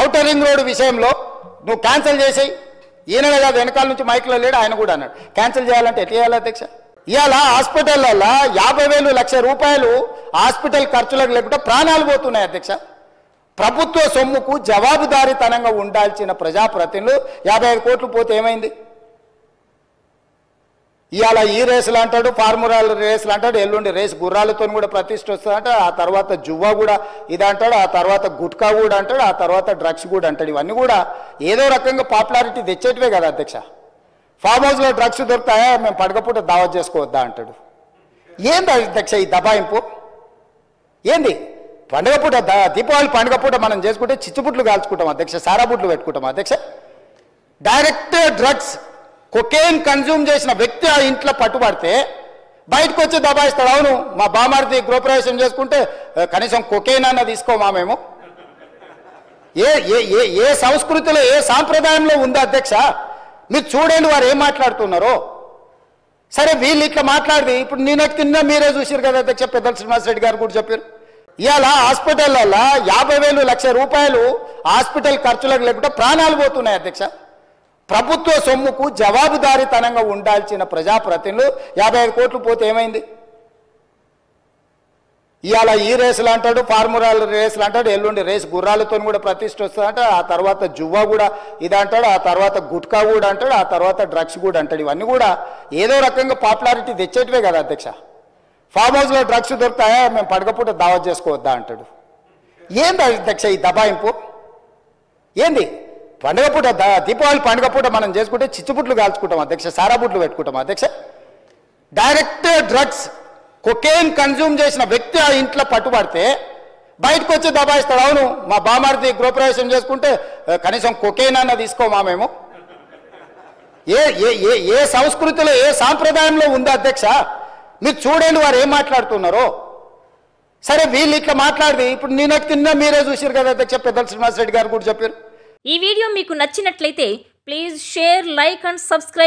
Outer ring road విషయంలో నువ్వు cancel చేసేయి. ఈయననే కాదు, వెనకాల నుంచి మైక్లో లేడు, ఆయన కూడా అన్నాడు క్యాన్సిల్ చేయాలంటే ఎట్లా చేయాలి అధ్యక్ష? ఇవాళ హాస్పిటల్లో 50,000 లక్ష రూపాయలు హాస్పిటల్ ఖర్చులకు లేకుండా ప్రాణాలు పోతున్నాయి అధ్యక్ష. ప్రభుత్వ సొమ్ముకు జవాబుదారీతనంగా ఉండాల్సిన ప్రజాప్రతినిధులు 55 కోట్లు పోతే ఏమైంది? ఇవాళ ఈ రేసులు అంటాడు, ఫార్ములా రేసులు అంటాడు, ఎల్లుండి రేసు గుర్రాలతో కూడా ప్రతిష్ఠ వస్తుందంట, ఆ తర్వాత జువ్వా కూడా ఇది అంటాడు, ఆ తర్వాత గుట్కా కూడా అంటాడు, ఆ తర్వాత డ్రగ్స్ కూడా అంటాడు. ఇవన్నీ కూడా ఏదో రకంగా పాపులారిటీ తెచ్చేటివే కదా అధ్యక్ష. ఫామ్ హౌస్లో డ్రగ్స్ దొరుకుతాయా, మేము పడకపోతే దావత్ చేసుకోవద్దా అంటాడు. ఏంది అధ్యక్ష ఈ దబాయింపు? ఏంది పండుగ పూట, దీపావళి పండుగ పూట మనం చేసుకుంటే చిచ్చుబుట్లు కాల్చుకుంటాం అధ్యక్ష, సారాబుట్లు పెట్టుకుంటాం అధ్యక్ష. డైరెక్ట్ డ్రగ్స్ కొకేన్ కన్జ్యూమ్ చేసిన వ్యక్తి ఆ ఇంట్లో పట్టుబడితే బయటకు వచ్చి దబాయిస్తాడు. అవును, మా బామార్ది గృహప్రవేశం చేసుకుంటే కనీసం కొకేన్ అన్న తీసుకోమా మేము? ఏ ఏ ఏ ఏ సంస్కృతిలో ఏ సాంప్రదాయంలో ఉందా అధ్యక్ష? మీరు చూడండి వారు ఏం మాట్లాడుతున్నారో. సరే వీళ్ళు ఇట్లా మాట్లాడి ఇప్పుడు నేను తిన్నా మీరే చూసారు కదా అధ్యక్ష, పెద్దల శ్రీనివాసరెడ్డి గారు కూడా చెప్పారు. ఇవాళ హాస్పిటల్లో 50,000 లక్ష రూపాయలు హాస్పిటల్ ఖర్చులకు లేకుండా ప్రాణాలు పోతున్నాయి అధ్యక్ష. ప్రభుత్వ సొమ్ముకు జవాబుదారీతనంగా ఉండాల్సిన ప్రజాప్రతినిధులు 55 కోట్లు పోతే ఏమైంది? ఇవాళ ఈ రేసులు అంటాడు, ఫార్ములా రేసులు అంటాడు, ఎల్లుండి రేసు గుర్రాలతో కూడా ప్రతిష్ఠ వస్తుందంట, ఆ తర్వాత జువ్వా కూడా ఇది అంటాడు, ఆ తర్వాత గుట్కా కూడా అంటాడు, ఆ తర్వాత డ్రగ్స్ కూడా అంటాడు. ఇవన్నీ కూడా ఏదో రకంగా పాపులారిటీ తెచ్చేటివే కదా అధ్యక్ష. ఫామ్ హౌస్లో డ్రగ్స్ దొరుకుతాయా, మేము పడకపోతే దావత్ చేసుకోవద్దా అంటాడు. ఏంది అధ్యక్ష ఈ దబాయింపు? ఏంది పండుగ పూట, దీపావళి పండుగ పూట మనం చేసుకుంటే చిచ్చుబుట్లు కాల్చుకుంటాం అధ్యక్ష, సారాబుట్లు పెట్టుకుంటాం అధ్యక్ష. డైరెక్ట్ డ్రగ్స్ కొకేన్ కన్జ్యూమ్ చేసిన వ్యక్తి ఆ ఇంట్లో పట్టుబడితే బయటకు వచ్చి దబాయిస్తాడు. అవును, మా బామార్ది గృహప్రవేశం చేసుకుంటే కనీసం కొకేన్ అన్న తీసుకోమా మేము? ఏ ఏ ఏ ఏ సంస్కృతిలో ఏ సాంప్రదాయంలో ఉందా అధ్యక్ష? మీరు చూడండి వారు ఏం మాట్లాడుతున్నారో. సరే వీళ్ళు ఇట్లా మాట్లాడి ఇప్పుడు నేను తిన్నా మీరే చూసారు కదా అధ్యక్ష, పెద్దల శ్రీనివాసరెడ్డి గారు కూడా చెప్పారు. ఈ వీడియో మీకు నచ్చినట్లయితే please share, like and subscribe.